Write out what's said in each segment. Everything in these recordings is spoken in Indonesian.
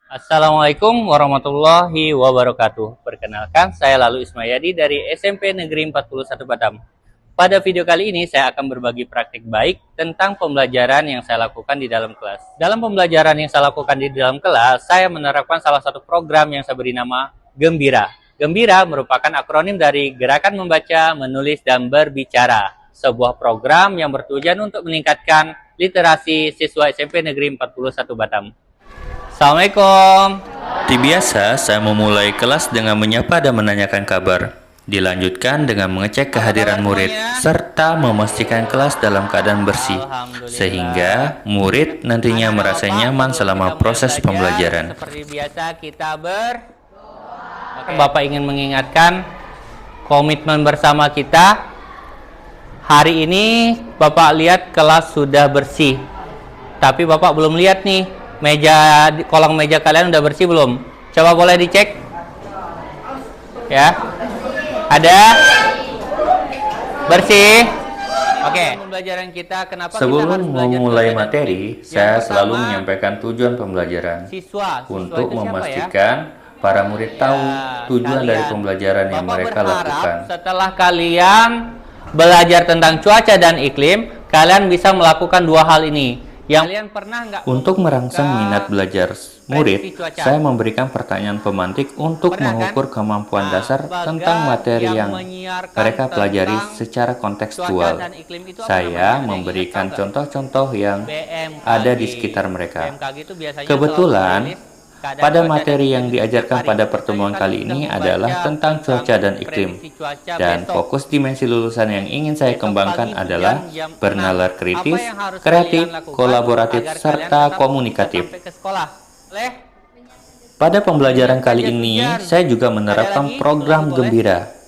Assalamualaikum warahmatullahi wabarakatuh. Perkenalkan, saya Lalu Ismayadi dari SMP Negeri 41 Batam. Pada video kali ini, saya akan berbagi praktik baik tentang pembelajaran yang saya lakukan di dalam kelas. Dalam pembelajaran yang saya lakukan di dalam kelas, saya menerapkan salah satu program yang saya beri nama Gembira. Gembira merupakan akronim dari Gerakan Membaca, Menulis, dan Berbicara. Sebuah program yang bertujuan untuk meningkatkan literasi siswa SMP Negeri 41 Batam. Assalamualaikum. Seperti biasa, saya memulai kelas dengan menyapa dan menanyakan kabar. Dilanjutkan dengan mengecek kehadiran murid, serta memastikan kelas dalam keadaan bersih, sehingga murid nantinya merasa nyaman selama proses pembelajaran. Seperti biasa kita Bapak ingin mengingatkan komitmen bersama kita. Hari ini Bapak lihat kelas sudah bersih, tapi Bapak belum lihat nih kolong meja kalian udah bersih belum? Coba boleh dicek ya. Ada bersih. Oke. Pembelajaran kita Sebelum memulai materi, saya selalu menyampaikan tujuan pembelajaran untuk memastikan para murid tahu tujuan dari pembelajaran yang mereka lakukan. Setelah kalian belajar tentang cuaca dan iklim, kalian bisa melakukan dua hal ini. Untuk merangsang minat belajar murid, saya memberikan pertanyaan pemantik untuk mengukur kemampuan dasar tentang materi yang mereka pelajari secara kontekstual. Saya memberikan contoh-contoh yang ada di sekitar mereka. Kebetulan, pada materi yang diajarkan pada pertemuan kali ini adalah tentang cuaca dan iklim. Dan fokus dimensi lulusan yang ingin saya kembangkan adalah bernalar kritis, kreatif, kolaboratif, serta komunikatif. Pada pembelajaran kali ini, saya juga menerapkan program Gembira,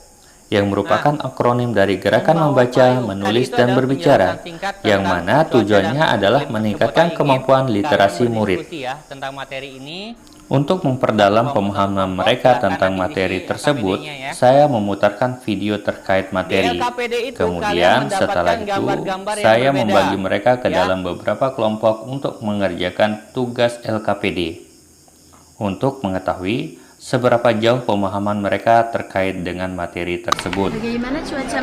yang merupakan akronim dari Gerakan Membaca, Menulis, dan Berbicara, yang mana tujuannya adalah meningkatkan kemampuan literasi murid. Untuk memperdalam pemahaman mereka tentang materi tersebut, saya memutarkan video terkait materi. Kemudian setelah itu, saya membagi mereka ke dalam beberapa kelompok untuk mengerjakan tugas LKPD. Untuk mengetahui seberapa jauh pemahaman mereka terkait dengan materi tersebut. Bagaimana cuaca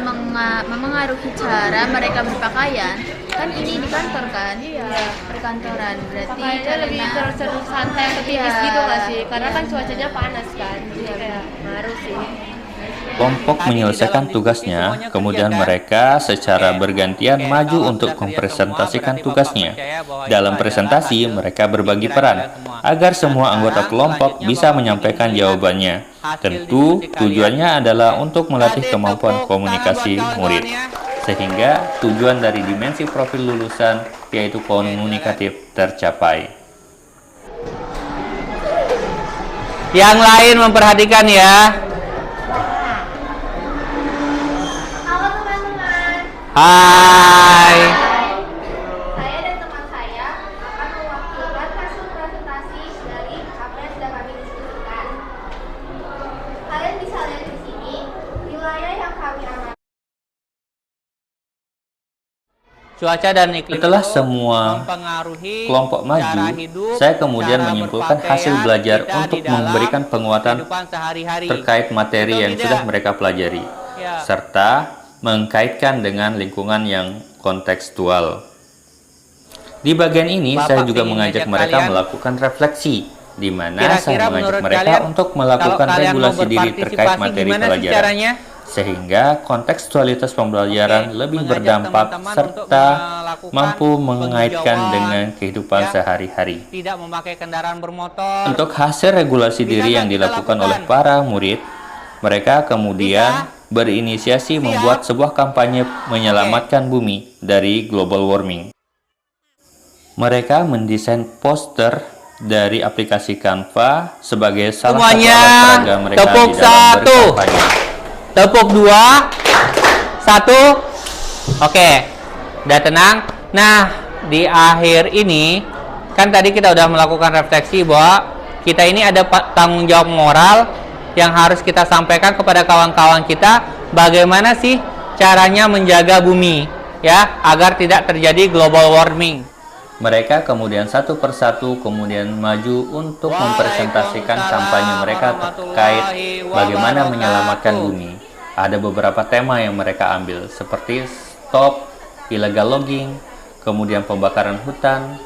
memengaruhi cara mereka berpakaian? Kan ini di kantor kan? Iya, perkantoran. Berarti lebih seru santai, optimis gitu nggak sih? Karena kan cuacanya panas kan, jadi kayak ngaruh sih. Kelompok menyelesaikan tugasnya, kemudian mereka secara bergantian maju untuk mempresentasikan tugasnya. Dalam presentasi, mereka berbagi peran, agar semua anggota kelompok bisa menyampaikan jawabannya. Tentu, tujuannya adalah untuk melatih kemampuan komunikasi murid, sehingga tujuan dari dimensi profil lulusan, yaitu komunikatif, tercapai. Yang lain memperhatikan ya. Hai. Saya dan teman saya akan mewakilkan hasil presentasi dari apa yang sudah kami diskusikan. Kalian bisa lihat di sini wilayah yang kami amati. Cuaca dan iklim. Setelah semua kelompok maju, saya kemudian menyimpulkan hasil belajar untuk memberikan penguatan terkait materi yang sudah mereka pelajari, serta mengkaitkan dengan lingkungan yang kontekstual. Di bagian ini, saya juga mengajak mereka melakukan refleksi, di mana saya mengajak mereka untuk melakukan regulasi diri terkait materi pelajaran, sehingga kontekstualitas pembelajaran lebih berdampak serta mampu mengaitkan dengan kehidupan sehari-hari. Untuk hasil regulasi diri yang dilakukan oleh para murid, mereka kemudian berinisiasi membuat sebuah kampanye menyelamatkan bumi dari global warming. Mereka mendesain poster dari aplikasi Canva sebagai salah satu alat peraga mereka tepuk di dalam berkampanye. Tepuk 2, 1. Oke, udah tenang. Nah, di akhir ini kan tadi kita udah melakukan refleksi bahwa kita ini ada tanggung jawab moral yang harus kita sampaikan kepada kawan-kawan kita, bagaimana sih caranya menjaga bumi ya agar tidak terjadi global warming. Mereka kemudian satu persatu kemudian maju untuk mempresentasikan kampanye mereka terkait bagaimana menyelamatkan bumi. Ada beberapa tema yang mereka ambil seperti stop illegal logging, kemudian pembakaran hutan,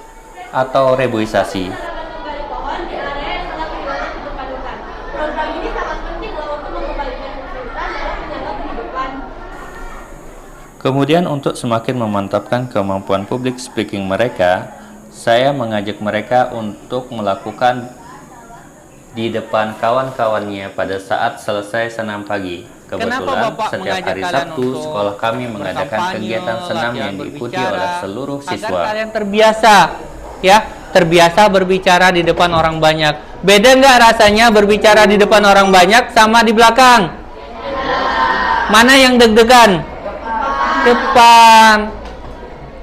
atau reboisasi. Menggali pohon di area yang sangat riwayat kehidupan hutan. Program ini sangat penting loh untuk mengembalikan fungsi hutan dalam menjaga kehidupan. Kemudian untuk semakin memantapkan kemampuan public speaking mereka, saya mengajak mereka untuk melakukan di depan kawan-kawannya pada saat selesai senam pagi. Kebetulan setiap hari Sabtu sekolah kami mengadakan kegiatan senam yang diikuti oleh seluruh siswa. Agar kalian terbiasa, ya, terbiasa berbicara di depan orang banyak. Beda nggak rasanya berbicara di depan orang banyak sama di belakang? Mana yang deg-degan? Depan,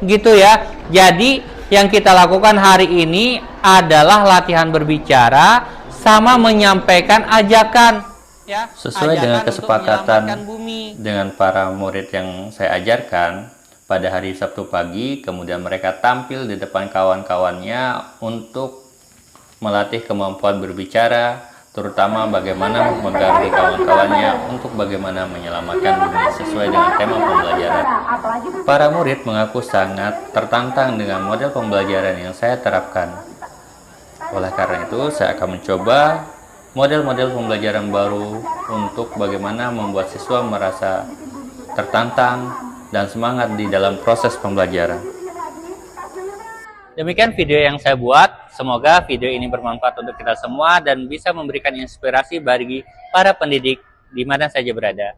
gitu ya. Jadi yang kita lakukan hari ini adalah latihan berbicara sama menyampaikan ajakan, ya, sesuai dengan kesepakatan bumi. dengan para murid yang saya ajarkan pada hari Sabtu pagi. Kemudian mereka tampil di depan kawan-kawannya untuk melatih kemampuan berbicara, terutama bagaimana mempengaruhi kawan-kawannya untuk bagaimana menyelamatkan bumi sesuai dengan tema pembelajaran. Para murid mengaku sangat tertantang dengan model pembelajaran yang saya terapkan. Oleh karena itu, saya akan mencoba model-model pembelajaran baru untuk bagaimana membuat siswa merasa tertantang dan semangat di dalam proses pembelajaran. Demikian video yang saya buat. Semoga video ini bermanfaat untuk kita semua dan bisa memberikan inspirasi bagi para pendidik di mana saja berada.